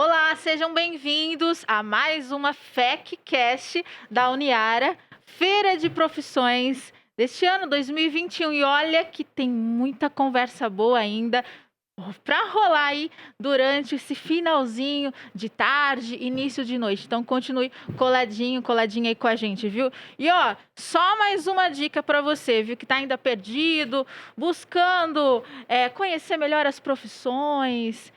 Olá, sejam bem-vindos a mais uma FECcast da Uniara, Feira de Profissões deste ano 2021. E olha que tem muita conversa boa ainda para rolar aí durante esse finalzinho de tarde, início de noite. Então continue coladinha aí com a gente, viu? E ó, só mais uma dica para você, viu, que tá ainda perdido, buscando conhecer melhor as profissões.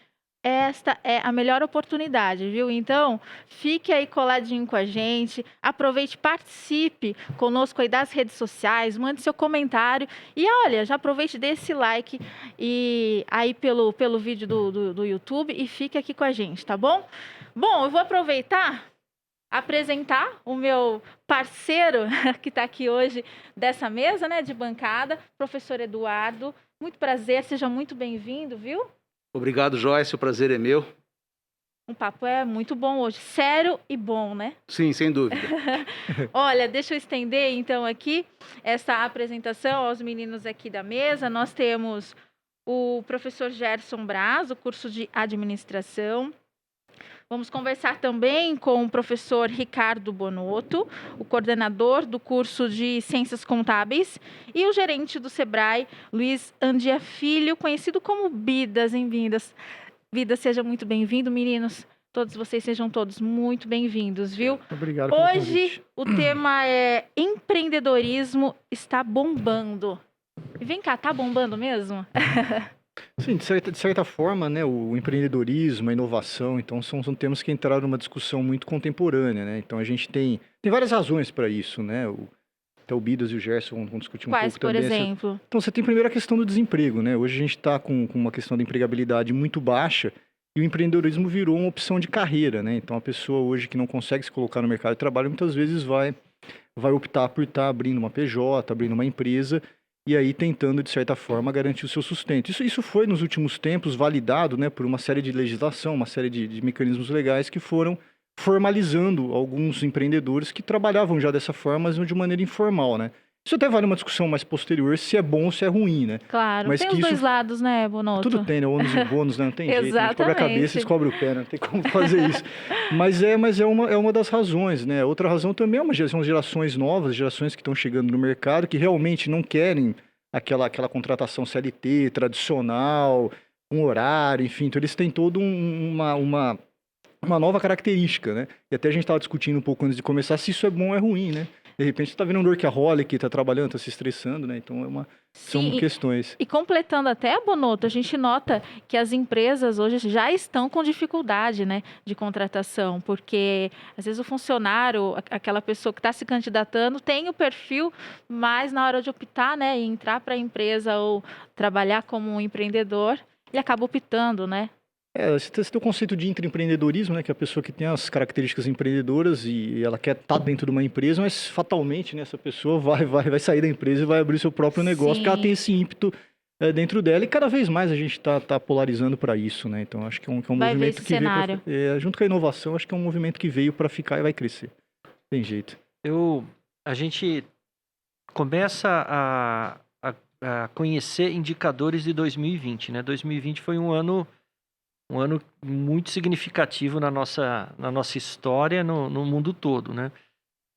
Esta é a melhor oportunidade, viu? Então, fique aí coladinho com a gente, aproveite, participe conosco aí das redes sociais, mande seu comentário e olha, já aproveite desse like e aí pelo vídeo do YouTube e fique aqui com a gente, tá bom? Bom, eu vou aproveitar apresentar o meu parceiro que está aqui hoje dessa mesa, né, de bancada, professor Eduardo. Muito prazer, seja muito bem-vindo, viu? Obrigado, Joyce, o prazer é meu. Um papo é muito bom hoje, sério e bom, né? Sim, sem dúvida. Olha, deixa eu estender então aqui essa apresentação aos meninos aqui da mesa. Nós temos o professor Gerson Braz, o curso de administração. Vamos conversar também com o professor Ricardo Bonotto, o coordenador do curso de Ciências Contábeis, e o gerente do Sebrae, Luiz Andia Filho, conhecido como Bidas. Vida, seja muito bem-vindo, meninos. Todos vocês sejam todos muito bem-vindos, viu? Obrigado pelo Hoje convite. o tema é empreendedorismo está bombando. E vem cá, tá bombando mesmo? Sim, de certa forma, né, o empreendedorismo, a inovação, então são temas que entraram numa discussão muito contemporânea, né? Então a gente tem várias razões para isso, né? Até o Bidas e o Gerson vão discutir um Quais, pouco por também. exemplo? Então você tem primeiro a questão do desemprego, né? Hoje a gente está com uma questão da empregabilidade muito baixa e o empreendedorismo virou uma opção de carreira, né? Então a pessoa hoje que não consegue se colocar no mercado de trabalho muitas vezes vai optar por estar abrindo uma PJ, abrindo uma empresa e aí tentando, de certa forma, garantir o seu sustento. Isso foi, nos últimos tempos, validado, né, por uma série de legislação, uma série de mecanismos legais que foram formalizando alguns empreendedores que trabalhavam já dessa forma, mas de maneira informal, né? Isso até vale uma discussão mais posterior, se é bom ou se é ruim, né? Claro, Mas tem que os isso dois lados, né, Bonotto? tudo tem, né? Ônus e bônus, né? Não tem jeito, né? A gente cobra a cabeça e Exatamente. descobre o pé, né? Não tem como fazer isso. Mas é uma das razões, né? Outra razão também são gerações novas, gerações que estão chegando no mercado, que realmente não querem aquela contratação CLT tradicional, um horário, enfim. Então eles têm toda uma nova característica, né? E até a gente estava discutindo um pouco antes de começar se isso é bom ou é ruim, né? De repente você tá vendo um workaholic, tá trabalhando, tá se estressando, né? Então são Sim, questões. e completando até, Bonotto, a gente nota que as empresas hoje já estão com dificuldade, né, de contratação, porque às vezes o funcionário, aquela pessoa que está se candidatando, tem o perfil, mas na hora de optar, né, em entrar para a empresa ou trabalhar como um empreendedor, ele acaba optando, né? Você tem o conceito de intraempreendedorismo, né? Que é a pessoa que tem as características empreendedoras e ela quer estar dentro de uma empresa, mas fatalmente, né, essa pessoa vai sair da empresa e vai abrir seu próprio negócio, porque ela tem Sim, esse ímpeto dentro dela e cada vez mais a gente tá polarizando para isso, né? Então acho que é um vai ver movimento esse que veio cenário. junto com a inovação, acho que é um movimento que veio para ficar e vai crescer. Tem jeito. A gente começa a conhecer indicadores de 2020, né? 2020 foi um ano muito significativo na nossa história, no mundo todo, né?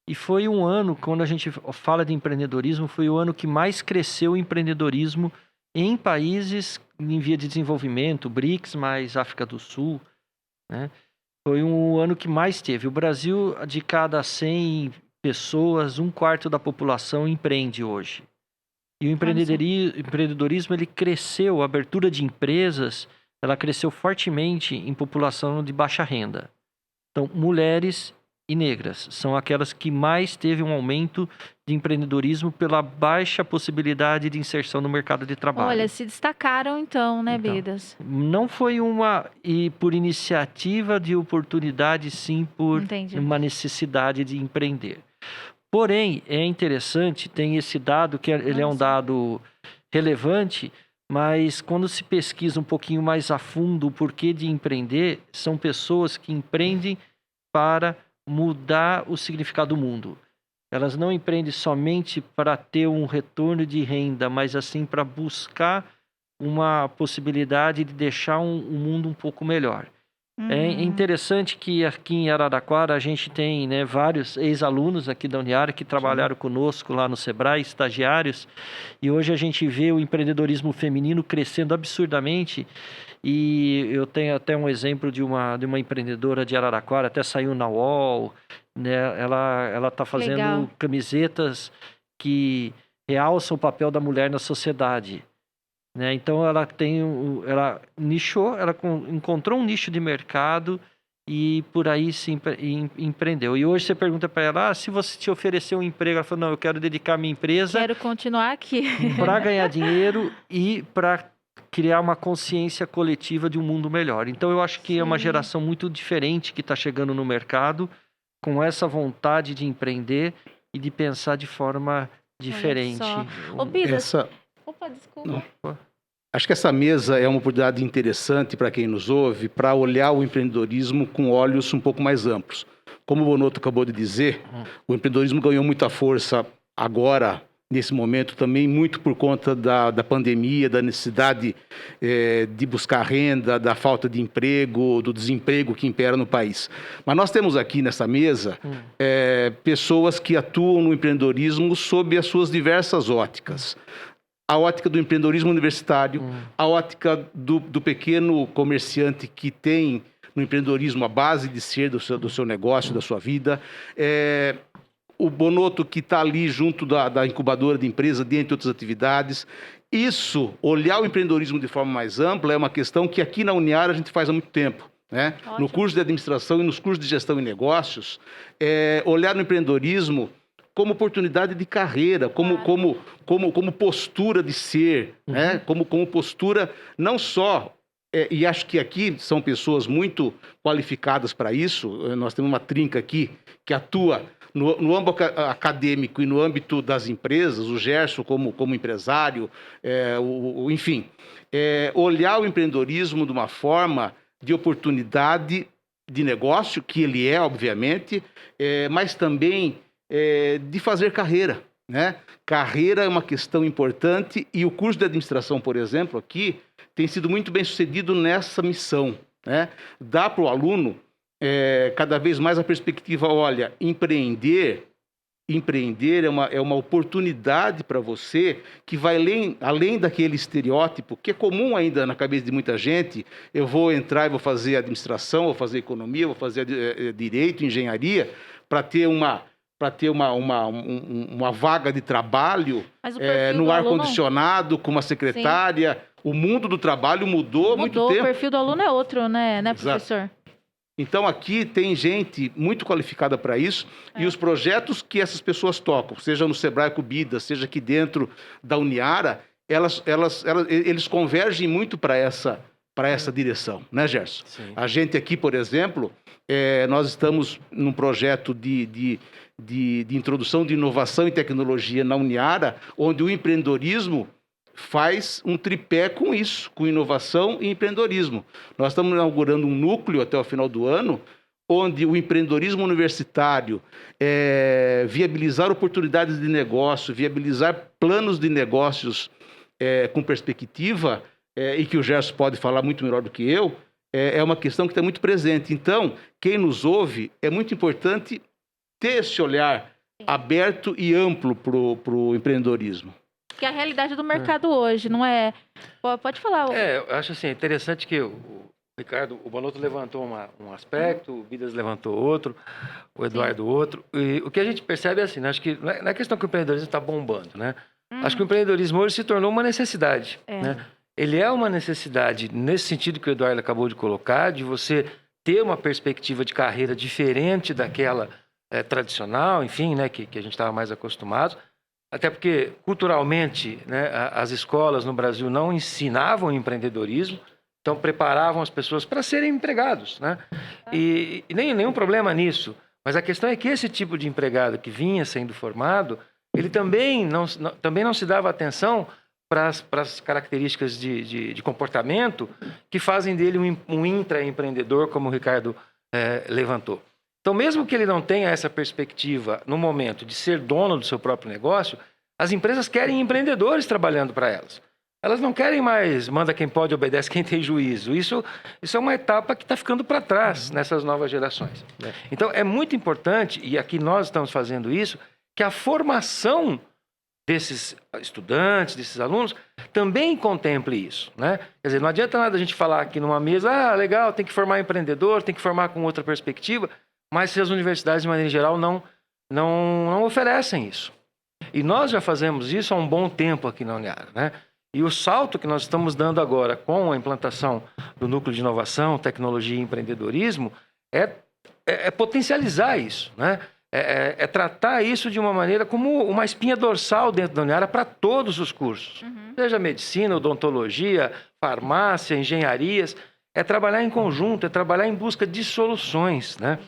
E foi um ano, quando a gente fala de empreendedorismo, foi o ano que mais cresceu o empreendedorismo em países em via de desenvolvimento, BRICS, mais África do Sul, né? Foi um ano que mais teve. O Brasil, de cada 100 pessoas, um quarto da população empreende hoje. E o Olha só. empreendedorismo, ele cresceu, a abertura de empresas, ela cresceu fortemente em população de baixa renda. Então, mulheres e negras são aquelas que mais teve um aumento de empreendedorismo pela baixa possibilidade de inserção no mercado de trabalho. Olha, se destacaram então, né, Então, Bidas? não foi por iniciativa de oportunidade, sim por Entendi. uma necessidade de empreender. Porém, é interessante, tem esse dado, que ele é um dado relevante, mas quando se pesquisa um pouquinho mais a fundo o porquê de empreender, são pessoas que empreendem para mudar o significado do mundo. Elas não empreendem somente para ter um retorno de renda, mas assim para buscar uma possibilidade de deixar um mundo um pouco melhor. É interessante que aqui em Araraquara a gente tem, né, vários ex-alunos aqui da Uniara que trabalharam conosco lá no Sebrae, estagiários, e hoje a gente vê o empreendedorismo feminino crescendo absurdamente. E eu tenho até um exemplo de uma empreendedora de Araraquara, até saiu na UOL, né? Ela está fazendo Legal. camisetas que realçam o papel da mulher na sociedade. Né? Então ela nichou, encontrou um nicho de mercado e por aí se empreendeu. E hoje você pergunta para ela, se você te oferecer um emprego, ela falou, não, eu quero dedicar a minha empresa Quero continuar aqui. para ganhar dinheiro e para criar uma consciência coletiva de um mundo melhor. Então eu acho que é uma Sim. geração muito diferente que está chegando no mercado com essa vontade de empreender e de pensar de forma diferente. só. Ô, Bidas, Essa, opa, desculpa. acho que essa mesa é uma oportunidade interessante para quem nos ouve, para olhar o empreendedorismo com olhos um pouco mais amplos. Como o Bonotto acabou de dizer, o empreendedorismo ganhou muita força agora, nesse momento também, muito por conta da pandemia, da necessidade de buscar renda, da falta de emprego, do desemprego que impera no país. Mas nós temos aqui nessa mesa pessoas que atuam no empreendedorismo sob as suas diversas óticas. A ótica do empreendedorismo universitário, a ótica do pequeno comerciante que tem no empreendedorismo a base de ser do seu negócio, da sua vida, o Bonotto que está ali junto da incubadora de empresa, dentre outras atividades. Isso, olhar o empreendedorismo de forma mais ampla, é uma questão que aqui na Uniara a gente faz há muito tempo. Né? No curso de administração e nos cursos de gestão e negócios, olhar no empreendedorismo como oportunidade de carreira, como postura de ser, né? como postura não só, e acho que aqui são pessoas muito qualificadas para isso, nós temos uma trinca aqui que atua no âmbito acadêmico e no âmbito das empresas, o Gerson como empresário, enfim, olhar o empreendedorismo de uma forma de oportunidade de negócio, que ele é, obviamente, mas também de fazer carreira, né? Carreira é uma questão importante e o curso de administração, por exemplo, aqui tem sido muito bem sucedido nessa missão, né? Dá para o aluno cada vez mais a perspectiva, olha, empreender é uma oportunidade para você que vai além daquele estereótipo que é comum ainda na cabeça de muita gente. Eu vou entrar e vou fazer administração, vou fazer economia, vou fazer direito, engenharia, para ter uma vaga de trabalho no ar-condicionado, com uma secretária. Sim. O mundo do trabalho mudou há muito tempo. O perfil do aluno é outro, né professor? Então, aqui tem gente muito qualificada para isso e os projetos que essas pessoas tocam, seja no Sebrae Cubida, seja aqui dentro da Uniara, eles convergem muito para essa direção, né, Gerson? Sim. A gente aqui, por exemplo, nós estamos num projeto de introdução de inovação e tecnologia na Uniara, onde o empreendedorismo faz um tripé com isso, com inovação e empreendedorismo. Nós estamos inaugurando um núcleo até o final do ano, onde o empreendedorismo universitário, viabilizar oportunidades de negócio, viabilizar planos de negócios com perspectiva, e que o Gerson pode falar muito melhor do que eu, é uma questão que está muito presente. Então, quem nos ouve, é muito importante ter esse olhar aberto e amplo para o empreendedorismo. Que é a realidade do mercado hoje, não é? Pode falar. Eu acho assim, interessante que o Ricardo, o Bonotto levantou um aspecto, o Bidas levantou outro, o Eduardo outro. E o que a gente percebe é assim, né? Acho que não é questão que o empreendedorismo está bombando, né? Acho que o empreendedorismo hoje se tornou uma necessidade, né? Ele é uma necessidade nesse sentido que o Eduardo acabou de colocar, de você ter uma perspectiva de carreira diferente daquela tradicional, enfim, né? Que a gente estava mais acostumado. Até porque, culturalmente, né, as escolas no Brasil não ensinavam empreendedorismo, então preparavam as pessoas para serem empregados, né? E nenhum problema nisso. Mas a questão é que esse tipo de empregado que vinha sendo formado, ele também não se dava atenção para as características de comportamento que fazem dele um intraempreendedor, como o Ricardo levantou. Então, mesmo que ele não tenha essa perspectiva no momento de ser dono do seu próprio negócio, as empresas querem empreendedores trabalhando para elas. Elas não querem mais manda quem pode, obedece quem tem juízo. Isso é uma etapa que está ficando para trás nessas novas gerações. Então, é muito importante, e aqui nós estamos fazendo isso, que a formação desses estudantes, desses alunos, também contemple isso, né? Quer dizer, não adianta nada a gente falar aqui numa mesa, legal, tem que formar empreendedor, tem que formar com outra perspectiva, mas se as universidades, de maneira geral, não oferecem isso. E nós já fazemos isso há um bom tempo aqui na Uniara, né? E o salto que nós estamos dando agora com a implantação do Núcleo de Inovação, Tecnologia e Empreendedorismo é potencializar isso, né? É tratar isso de uma maneira como uma espinha dorsal dentro da Uniara para todos os cursos. Seja medicina, odontologia, farmácia, engenharias. É trabalhar em conjunto, é trabalhar em busca de soluções, né?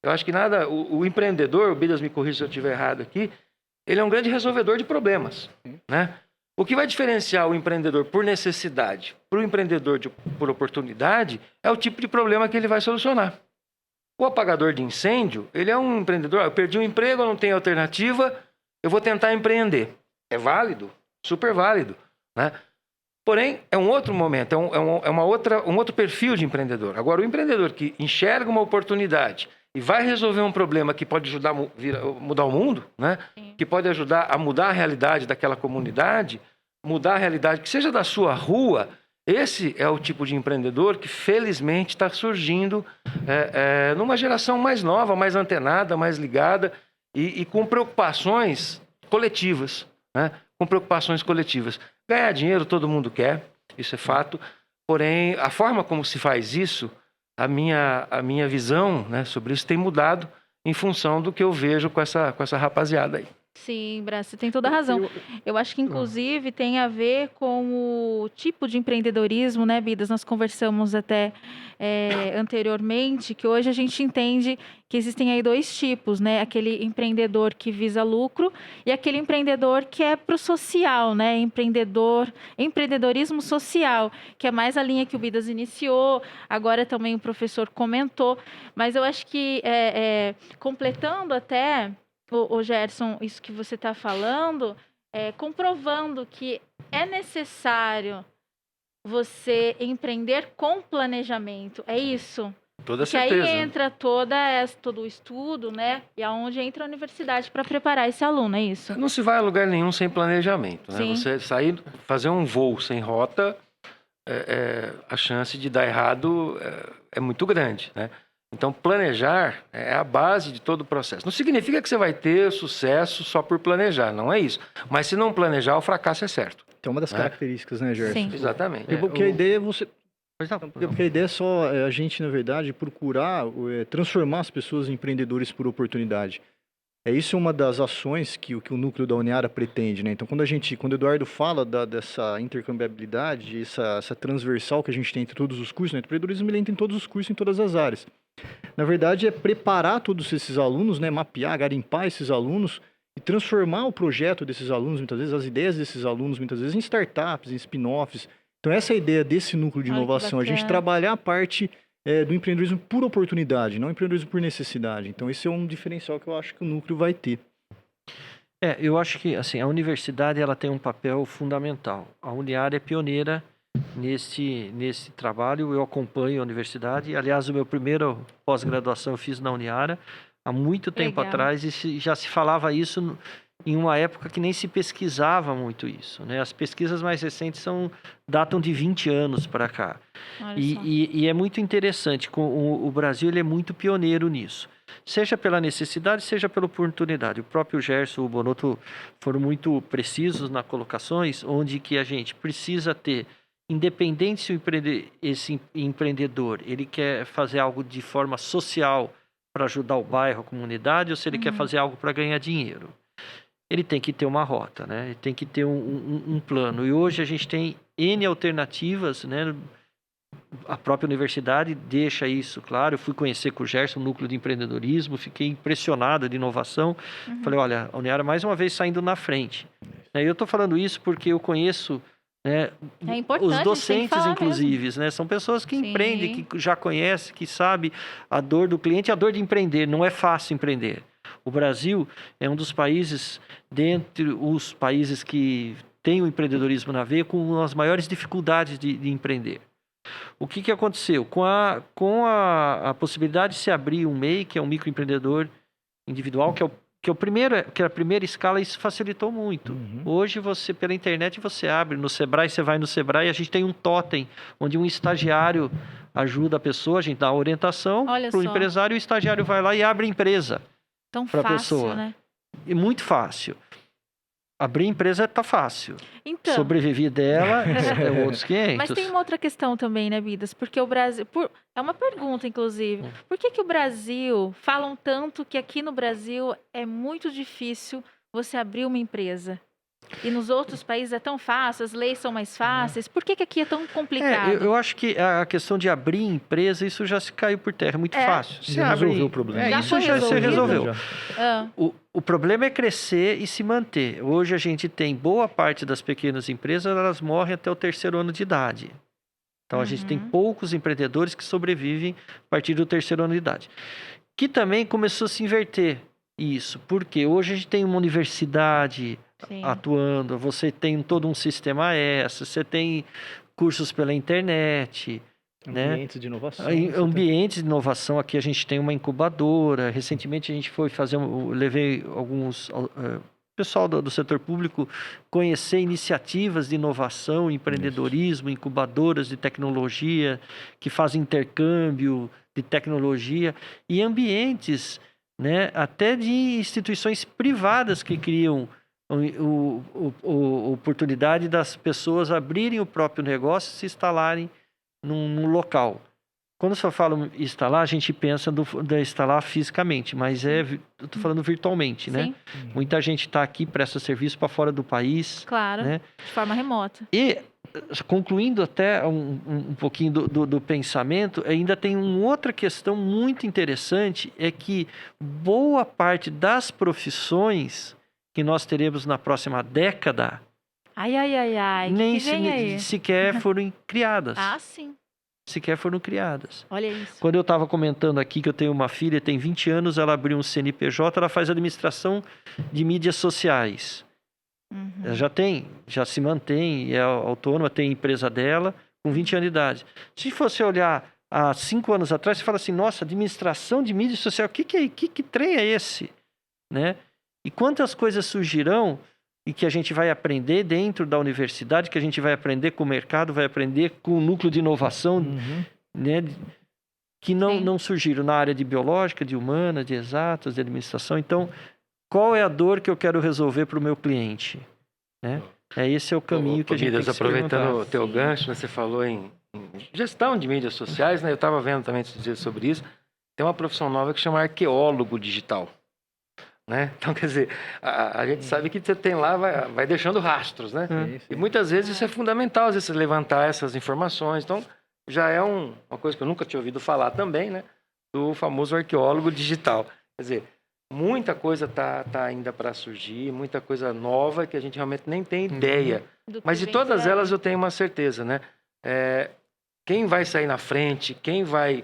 Eu acho que o empreendedor, o Bidas me corrija se eu estiver errado aqui, ele é um grande resolvedor de problemas, né? O que vai diferenciar o empreendedor por necessidade para o empreendedor por oportunidade é o tipo de problema que ele vai solucionar. O apagador de incêndio, ele é um empreendedor. Eu perdi o emprego, eu não tenho alternativa, eu vou tentar empreender. É válido, super válido, né? Porém, é um outro momento, um outro perfil de empreendedor. Agora, o empreendedor que enxerga uma oportunidade e vai resolver um problema que pode ajudar a mudar o mundo, né? Que pode ajudar a mudar a realidade daquela comunidade, mudar a realidade que seja da sua rua. Esse é o tipo de empreendedor que, felizmente, está surgindo numa geração mais nova, mais antenada, mais ligada e com preocupações coletivas, né? Com preocupações coletivas. Ganhar dinheiro todo mundo quer, isso é fato. Porém, a forma como se faz isso, a minha visão, né, sobre isso tem mudado em função do que eu vejo com essa rapaziada aí. Sim, Braz, você tem toda a razão. Eu acho que, inclusive, tem a ver com o tipo de empreendedorismo, né, Bidas? Nós conversamos até anteriormente, que hoje a gente entende que existem aí dois tipos, né? Aquele empreendedor que visa lucro e aquele empreendedor que é para o social, né? Empreendedorismo social, que é mais a linha que o Bidas iniciou, agora também o professor comentou. Mas eu acho que, completando até... O Gerson, isso que você está falando, comprovando que é necessário você empreender com planejamento. É isso? Toda Porque certeza. aí entra todo o estudo, né? E aonde entra a universidade para preparar esse aluno, é isso? Não se vai a lugar nenhum sem planejamento, né? Sim. Você fazer um voo sem rota, a chance de dar errado é muito grande, né? Então, planejar é a base de todo o processo. Não significa que você vai ter sucesso só por planejar, não é isso. Mas se não planejar, o fracasso é certo. Então, uma das características, né, Gerson? Sim. Exatamente. Porque a ideia é você... Porque a ideia é só a gente, na verdade, procurar transformar as pessoas em empreendedores por oportunidade. Isso é uma das ações que o núcleo da Uniara pretende, né? Então, quando o Eduardo fala dessa intercambiabilidade, essa transversal que a gente tem entre todos os cursos, né? O empreendedorismo ele entra em todos os cursos, em todas as áreas. Na verdade, é preparar todos esses alunos, né? Mapear, garimpar esses alunos e transformar o projeto desses alunos, muitas vezes, as ideias desses alunos, muitas vezes, em startups, em spin-offs. Então, essa é a ideia desse núcleo de inovação, a gente trabalhar a parte do empreendedorismo por oportunidade, não empreendedorismo por necessidade. Então, esse é um diferencial que eu acho que o núcleo vai ter. Eu acho que assim, a universidade ela tem um papel fundamental. A Uniara é pioneira nesse trabalho, eu acompanho a universidade. Aliás, o meu primeiro pós-graduação eu fiz na Uniara há muito tempo atrás e já se falava isso em uma época que nem se pesquisava muito isso, né? As pesquisas mais recentes datam de 20 anos para cá. E é muito interessante, o Brasil ele é muito pioneiro nisso. Seja pela necessidade, seja pela oportunidade. O próprio Gerson e o Bonotto foram muito precisos nas colocações, onde que a gente precisa ter, independente se esse empreendedor ele quer fazer algo de forma social para ajudar o bairro, a comunidade, ou se ele quer fazer algo para ganhar dinheiro. Ele tem que ter uma rota, né? Ele tem que ter um plano. E hoje a gente tem N alternativas, né? A própria universidade deixa isso claro. Eu fui conhecer com o Gerson o núcleo de empreendedorismo, fiquei impressionado de inovação. Falei, olha, a Uniara mais uma vez saindo na frente. E eu estou falando isso porque eu conheço, né, os docentes, inclusive, né? São pessoas que empreendem, que já conhecem, que sabem a dor do cliente e a dor de empreender. Não é fácil empreender. O Brasil é um dos países, dentre os países que tem o empreendedorismo na veia com as maiores dificuldades de empreender. O que aconteceu? Com a possibilidade de se abrir um MEI, que é um microempreendedor individual, que é a primeira escala, isso facilitou muito. Hoje, você, pela internet, você abre no Sebrae, você vai no Sebrae, a gente tem um totem, onde um estagiário ajuda a pessoa, a gente dá a orientação Olha para o só. empresário, e o estagiário vai lá e abre a empresa. Tão pra fácil, pessoa. né? É muito fácil. Abrir empresa tá fácil. Então, Sobreviver dela é outros 500. mas tem uma outra questão também, né, Bidas? Porque o Brasil... É uma pergunta, inclusive. Por que o Brasil... Falam tanto que aqui no Brasil é muito difícil você abrir uma empresa. E nos outros países é tão fácil, as leis são mais fáceis. Por que aqui é tão complicado? Eu acho que a questão de abrir empresa, isso já se caiu por terra. É muito fácil. Você Já abre... resolveu o problema. Já isso foi já se resolvido? resolveu. Ah, O problema é crescer e se manter. Hoje a gente tem boa parte das pequenas empresas, elas morrem até o 3º ano de idade. Então a gente tem poucos empreendedores que sobrevivem a partir do 3º ano de idade. Que também começou a se inverter isso. Porque hoje a gente tem uma universidade sim. atuando, você tem todo um sistema S, você tem cursos pela internet, Ambientes de inovação. ambientes de inovação. Aqui a gente tem uma incubadora. Recentemente a gente foi fazer, levei alguns pessoal do setor público conhecer iniciativas de inovação, empreendedorismo, incubadoras de tecnologia que fazem intercâmbio de tecnologia e ambientes, né, até de instituições privadas que criam oportunidade das pessoas abrirem o próprio negócio e se instalarem num local. Quando eu falo instalar, a gente pensa de instalar fisicamente, mas eu estou falando virtualmente, né? Sim, Muita gente está aqui, presta serviço para fora do país. claro. Né? De forma remota. E, concluindo até um pouquinho do pensamento, ainda tem uma outra questão muito interessante, é que boa parte das profissões que nós teremos na próxima década Ai, ai, ai, ai. nem que vem aí? sequer foram criadas. Ah, sim. Sequer foram criadas. Olha isso. Quando eu estava comentando aqui que eu tenho uma filha, tem 20 anos, ela abriu um CNPJ, ela faz administração de mídias sociais. Ela já se mantém, é autônoma, tem empresa dela, com 20 anos de idade. Se fosse olhar há 5 anos atrás, você fala assim, nossa, administração de mídia social, que trem é esse? Né? E quantas coisas surgirão e que a gente vai aprender dentro da universidade, que a gente vai aprender com o mercado, vai aprender com o núcleo de inovação, né, que não surgiram na área de biológica, de humanas, de exatas, de administração. Então, qual é a dor que eu quero resolver para o meu cliente? Né? Esse é o caminho que a gente tem que aproveitando o experimentar. teu gancho, né, você falou em gestão de mídias sociais, né? Eu estava vendo também esses dias sobre isso. Tem uma profissão nova que chama arqueólogo digital. Né? Então, quer dizer, a gente sabe que você tem lá, vai deixando rastros, né? E muitas vezes isso é fundamental, às vezes, você levantar essas informações. Então, já é uma coisa que eu nunca tinha ouvido falar também, né? Do famoso arqueólogo digital. Quer dizer, muita coisa tá ainda para surgir, muita coisa nova que a gente realmente nem tem ideia. Mas de todas elas eu tenho uma certeza, né? Quem vai sair na frente, quem vai,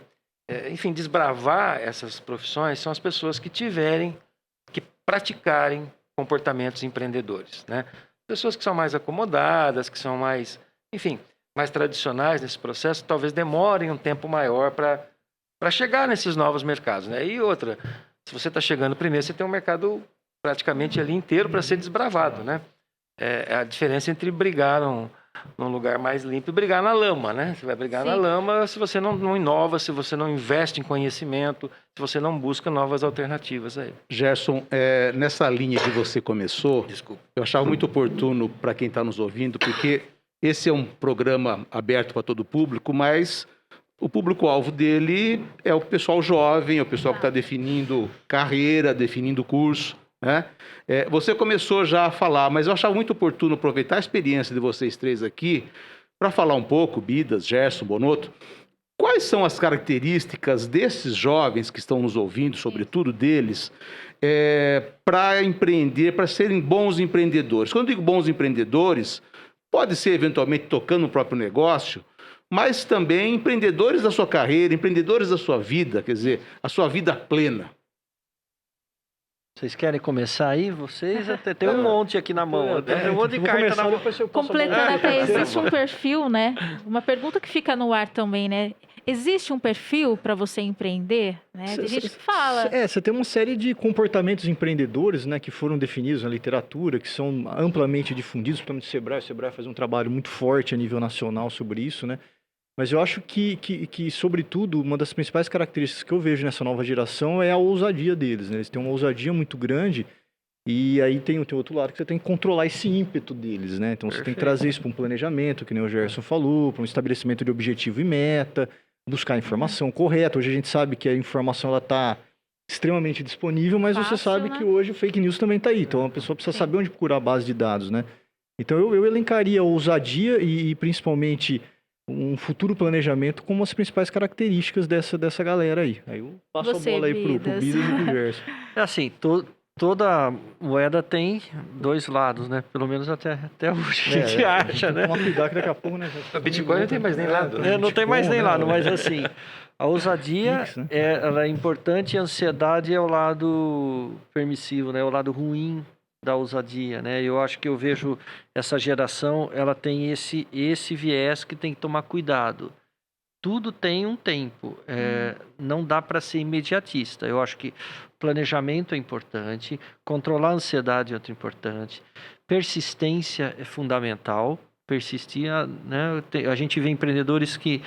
enfim, desbravar essas profissões são as pessoas que praticarem comportamentos empreendedores, né? Pessoas que são mais acomodadas, que são mais, enfim, mais tradicionais nesse processo, talvez demorem um tempo maior para chegar nesses novos mercados, né? E outra, se você está chegando primeiro, você tem um mercado praticamente ali inteiro para ser desbravado, né? É a diferença entre brigar num lugar mais limpo e brigar na lama, né? Você vai brigar na lama se você não inova, se você não investe em conhecimento, se você não busca novas alternativas aí. Gerson, nessa linha que você começou, eu achava muito oportuno para quem está nos ouvindo, porque esse é um programa aberto para todo o público, mas o público-alvo dele é o pessoal jovem, é o pessoal que está definindo carreira, definindo curso, né? Você começou já a falar, mas eu achava muito oportuno aproveitar a experiência de vocês três aqui para falar um pouco, Bidas, Gerson, Bonotto, quais são as características desses jovens que estão nos ouvindo, sobretudo deles, para empreender, para serem bons empreendedores. Quando eu digo bons empreendedores, pode ser eventualmente tocando no próprio negócio, mas também empreendedores da sua carreira, empreendedores da sua vida, quer dizer, a sua vida plena. Vocês querem começar aí? Vocês até tem um monte aqui na mão. Tem um monte de carta na mão. Completando até, existe um perfil, né? Uma pergunta que fica no ar também, né? Existe um perfil para você empreender? Né? Tem gente que fala. Você tem uma série de comportamentos empreendedores, né, que foram definidos na literatura, que são amplamente difundidos, principalmente o Sebrae. O Sebrae faz um trabalho muito forte a nível nacional sobre isso, né? Mas eu acho que, sobretudo, uma das principais características que eu vejo nessa nova geração é a ousadia deles, né? Eles têm uma ousadia muito grande e aí tem outro lado que você tem que controlar esse ímpeto deles, né? Então, você tem que trazer isso para um planejamento, que nem o Gerson falou, para um estabelecimento de objetivo e meta, buscar a informação correta. Hoje a gente sabe que a informação ela está extremamente disponível, mas Fácil, você sabe né? que hoje o fake news também está aí. Então, a pessoa precisa saber onde procurar a base de dados, né? Então, eu elencaria a ousadia e principalmente um futuro planejamento como as principais características dessa galera aí. Aí eu passo Você, a bola aí pro Vidas. Bidas e pro Gerson. É assim, toda moeda tem dois lados, né? Pelo menos até hoje a gente acha, né? Tomar cuidado que daqui a pouco, né? O Bitcoin não tem mais nem lado. É, não tem mais nem Bitcoin, lado, né? mas assim, a ousadia Pix, né? ela é importante e a ansiedade é o lado permissivo, né? O lado ruim da ousadia, né? Eu acho que eu vejo essa geração, ela tem esse viés que tem que tomar cuidado. Tudo tem um tempo, não dá para ser imediatista. Eu acho que planejamento é importante, controlar a ansiedade é outro importante, persistência é fundamental. Persistir, né? A gente vê empreendedores que,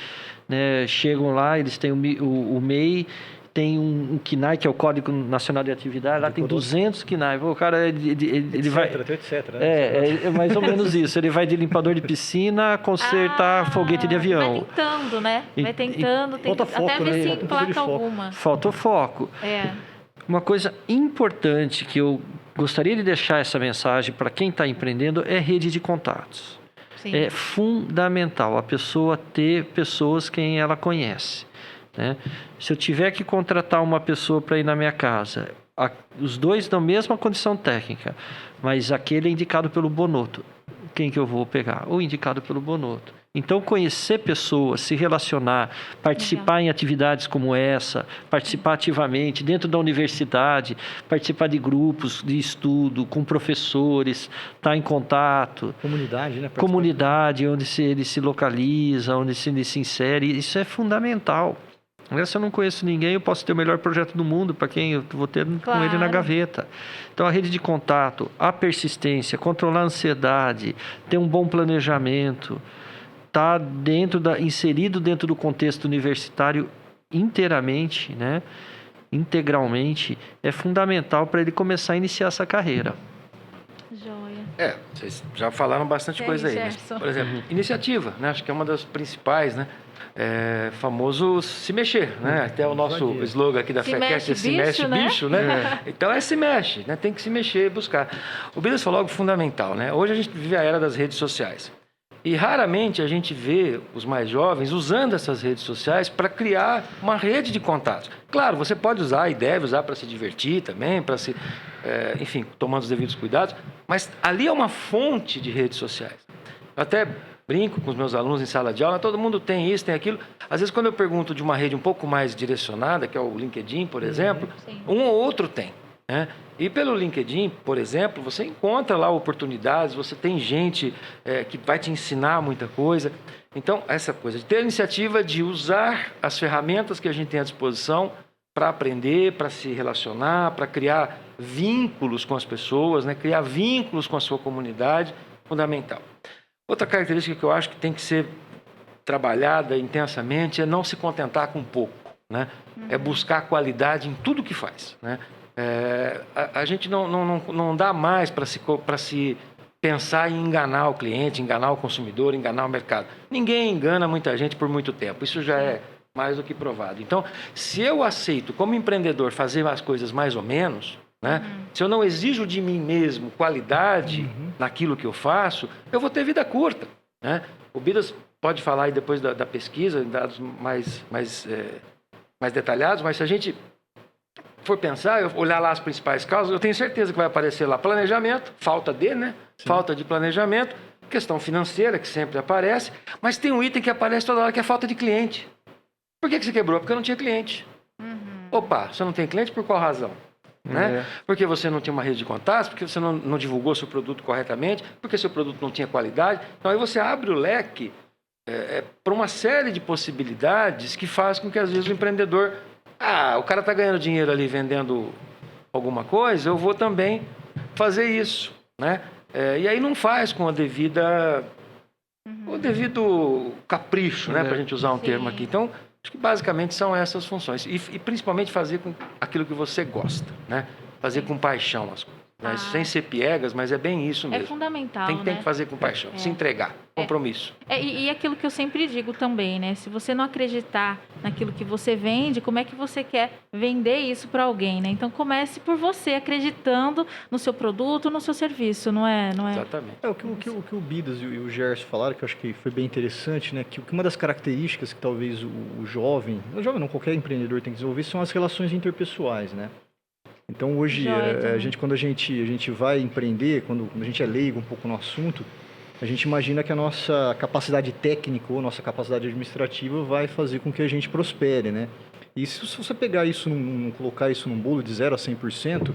né, chegam lá, eles têm o MEI, tem um KNAI, que é o Código Nacional de Atividade, lá tem 200 KNAI. O cara, ele vai... etc. É mais ou menos isso. Ele vai de limpador de piscina, consertar foguete de avião. Vai tentando, né? Vai tentando, falta foco, até ver né? se Falta um pouco de emplaca foco. alguma. Falta o foco. É. Uma coisa importante que eu gostaria de deixar essa mensagem para quem está empreendendo é rede de contatos. Sim. É fundamental a pessoa ter pessoas quem ela conhece, né? Se eu tiver que contratar uma pessoa para ir na minha casa, os dois na mesma condição técnica, mas aquele é indicado pelo Bonotto, quem que eu vou pegar? O indicado pelo Bonotto. Então, conhecer pessoas, se relacionar, participar em atividades como essa, participar ativamente dentro da universidade, participar de grupos de estudo, com professores, estar em contato. Comunidade, né? Comunidade, onde ele se localiza, onde ele se insere, isso é fundamental. Se eu não conheço ninguém, eu posso ter o melhor projeto do mundo para quem eu vou ter com ele na gaveta. Então, a rede de contato, a persistência, controlar a ansiedade, ter um bom planejamento, estar inserido dentro do contexto universitário inteiramente, né? Integralmente, é fundamental para ele começar a iniciar essa carreira. Joia. Vocês já falaram bastante coisa aí. Mas, Gerson. por exemplo, iniciativa, né? Acho que é uma das principais, né? Famoso se mexer, né? Até o nosso slogan aqui da Se FECast é mexe se mexe bicho, né? bicho, né? Então se mexe, né? Tem que se mexer e buscar. O Bidas falou algo fundamental, né? Hoje a gente vive a era das redes sociais. E raramente a gente vê os mais jovens usando essas redes sociais para criar uma rede de contatos. Claro, você pode usar e deve usar para se divertir também, para se, enfim, tomando os devidos cuidados, mas ali é uma fonte de redes sociais. Eu até brinco com os meus alunos em sala de aula, todo mundo tem isso, tem aquilo. Às vezes, quando eu pergunto de uma rede um pouco mais direcionada, que é o LinkedIn, por exemplo, Sim. um ou outro tem, né? E pelo LinkedIn, por exemplo, você encontra lá oportunidades, você tem gente que vai te ensinar muita coisa. Então, essa coisa de ter a iniciativa de usar as ferramentas que a gente tem à disposição para aprender, para se relacionar, para criar vínculos com as pessoas, né? Criar vínculos com a sua comunidade, fundamental. Outra característica que eu acho que tem que ser trabalhada intensamente é não se contentar com pouco, né? É buscar qualidade em tudo que faz, né? A gente não dá mais para se pensar em enganar o cliente, enganar o consumidor, enganar o mercado. Ninguém engana muita gente por muito tempo, isso já é mais do que provado. Então, se eu aceito como empreendedor fazer as coisas mais ou menos, né? Se eu não exijo de mim mesmo qualidade naquilo que eu faço, eu vou ter vida curta, né? O Bidas pode falar aí depois da pesquisa, dados mais detalhados, mas se a gente for pensar, eu olhar lá as principais causas, eu tenho certeza que vai aparecer lá planejamento, falta de, né? Sim. Falta de planejamento, questão financeira, que sempre aparece, mas tem um item que aparece toda hora, que é a falta de cliente. Por que você quebrou? Porque eu não tinha cliente. Opa, você não tem cliente por qual razão? né? Porque você não tinha uma rede de contatos, porque você não divulgou seu produto corretamente, porque seu produto não tinha qualidade. Então, aí você abre o leque para uma série de possibilidades que faz com que, às vezes, o empreendedor... o cara está ganhando dinheiro ali vendendo alguma coisa, eu vou também fazer isso, né? E aí não faz com o devido capricho, né? Para a gente usar um termo aqui. Então, acho que basicamente são essas funções. E principalmente fazer com aquilo que você gosta, né? Fazer com paixão as coisas. Né? Sem ser piegas, mas é bem isso mesmo. É fundamental, tem que fazer com paixão, se entregar, compromisso. E aquilo que eu sempre digo também, né? Se você não acreditar naquilo que você vende, como é que você quer vender isso para alguém, né? Então comece por você, acreditando no seu produto, no seu serviço, não é? Exatamente. O que o Bidas e o Gerson falaram, que eu acho que foi bem interessante, né? Que uma das características que talvez o jovem não, qualquer empreendedor tem que desenvolver, são as relações interpessoais, né? Então, hoje, quando a gente vai empreender, quando a gente é leigo um pouco no assunto, a gente imagina que a nossa capacidade técnica ou nossa capacidade administrativa vai fazer com que a gente prospere, né? E se você pegar isso, colocar isso num bolo de 0 a 100%,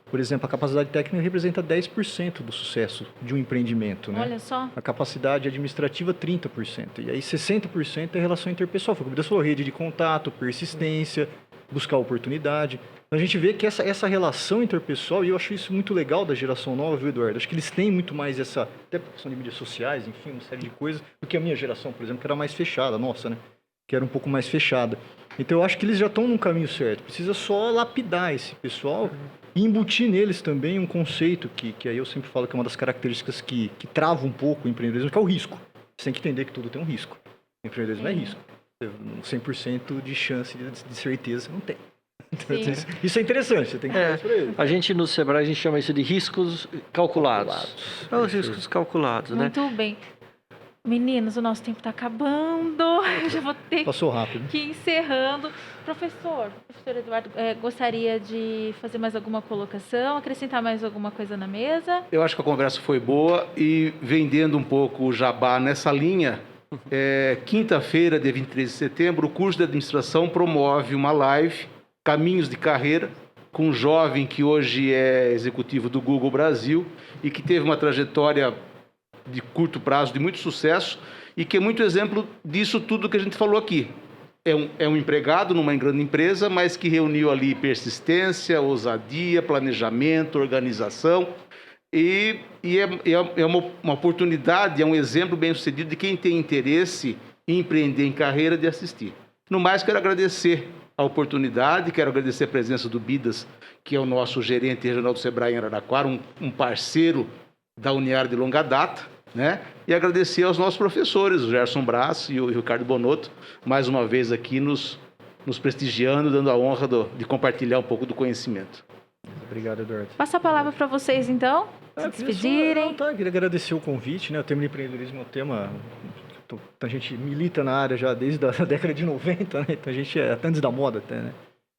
por exemplo, a capacidade técnica representa 10% do sucesso de um empreendimento, né? Olha só. A capacidade administrativa, 30%. E aí, 60% é relação interpessoal. Foi como você falou, rede de contato, persistência, buscar oportunidade. A gente vê que essa relação interpessoal, e eu acho isso muito legal da geração nova, viu, Eduardo? Acho que eles têm muito mais até por questão de mídias sociais, enfim, uma série de coisas, do que a minha geração, por exemplo, que era mais fechada, nossa, né? Que era um pouco mais fechada. Então, eu acho que eles já estão num caminho certo. Precisa só lapidar esse pessoal e embutir neles também um conceito que aí eu sempre falo que é uma das características que trava um pouco o empreendedorismo, que é o risco. Você tem que entender que tudo tem um risco. O empreendedorismo é risco. 100% de chance de certeza não tem. Isso é interessante, você tem que falar para ele. A gente no Sebrae, a gente chama isso de riscos calculados. Os riscos calculados, né? Muito bem. Meninos, o nosso tempo está acabando. Eu já vou ter Passou rápido. que ir encerrando. Professor Eduardo, gostaria de fazer mais alguma colocação, acrescentar mais alguma coisa na mesa? Eu acho que a conversa foi boa e vendendo um pouco o jabá nessa linha, quinta-feira, dia 23 de setembro, o curso de administração promove uma live, Caminhos de Carreira, com um jovem que hoje é executivo do Google Brasil e que teve uma trajetória de curto prazo, de muito sucesso, e que é muito exemplo disso tudo que a gente falou aqui. É um empregado numa grande empresa, mas que reuniu ali persistência, ousadia, planejamento, organização, e é uma oportunidade, é um exemplo bem sucedido de quem tem interesse em empreender em carreira de assistir. No mais, quero agradecer a oportunidade, quero agradecer a presença do Bidas, que é o nosso gerente regional do Sebrae em Araraquara, um parceiro da Uniara de longa data, né? E agradecer aos nossos professores, o Gerson Brás e o Ricardo Bonotto, mais uma vez aqui nos prestigiando, dando a honra de compartilhar um pouco do conhecimento. Obrigado, Eduardo. Passa a palavra para vocês, então, se despedirem. Queria agradecer o convite, né? O tema de empreendedorismo é um tema... A gente milita na área já desde a década de 90, né? Então a gente até antes da moda, até, né?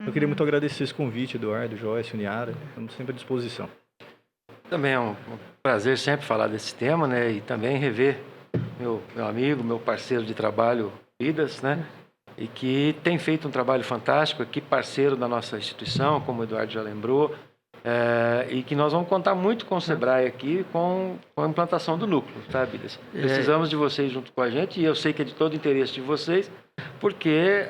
Eu queria muito agradecer esse convite, Eduardo, Joyce, Uniara. Estamos sempre à disposição. Também é um prazer sempre falar desse tema, né? E também rever meu amigo, meu parceiro de trabalho, Bidas, né? E que tem feito um trabalho fantástico aqui, parceiro da nossa instituição, como o Eduardo já lembrou. E que nós vamos contar muito com o Sebrae aqui, com a implantação do núcleo, tá, Bidas? Precisamos de vocês junto com a gente, e eu sei que é de todo interesse de vocês, porque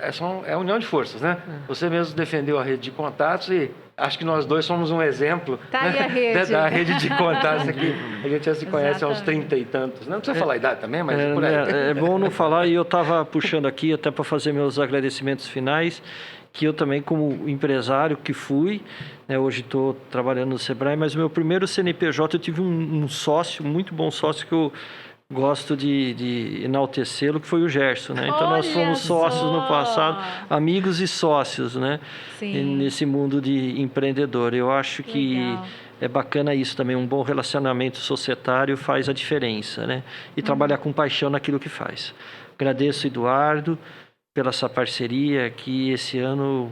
é união de forças, né? Você mesmo defendeu a rede de contatos e acho que nós dois somos um exemplo, tá aí a rede. Da rede de contatos aqui. A gente já se conhece há uns 30 e tantos. Não precisa falar a idade também, mas por aí. É bom não falar, e eu estava puxando aqui até para fazer meus agradecimentos finais, que eu também, como empresário que fui, né, hoje estou trabalhando no Sebrae, mas o meu primeiro CNPJ eu tive um sócio, muito bom sócio, que eu gosto de enaltecê-lo, que foi o Gerson, né? Então nós fomos sócios no passado, amigos e sócios, né? Sim. Nesse mundo de empreendedor. Eu acho que é bacana isso também, um bom relacionamento societário faz a diferença, né? E trabalhar com paixão naquilo que faz. Agradeço, Eduardo, pela essa parceria, que esse ano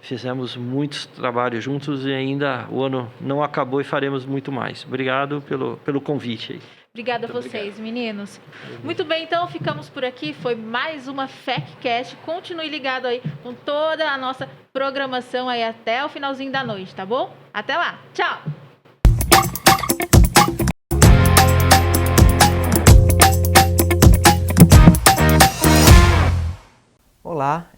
Fizemos muitos trabalhos juntos e ainda o ano não acabou e faremos muito mais. Obrigado pelo convite aí. Obrigada a vocês, meninos. Muito bem, então ficamos por aqui. Foi mais uma FECcast. Continue ligado aí com toda a nossa programação aí até o finalzinho da noite, tá bom? Até lá. Tchau! Olá,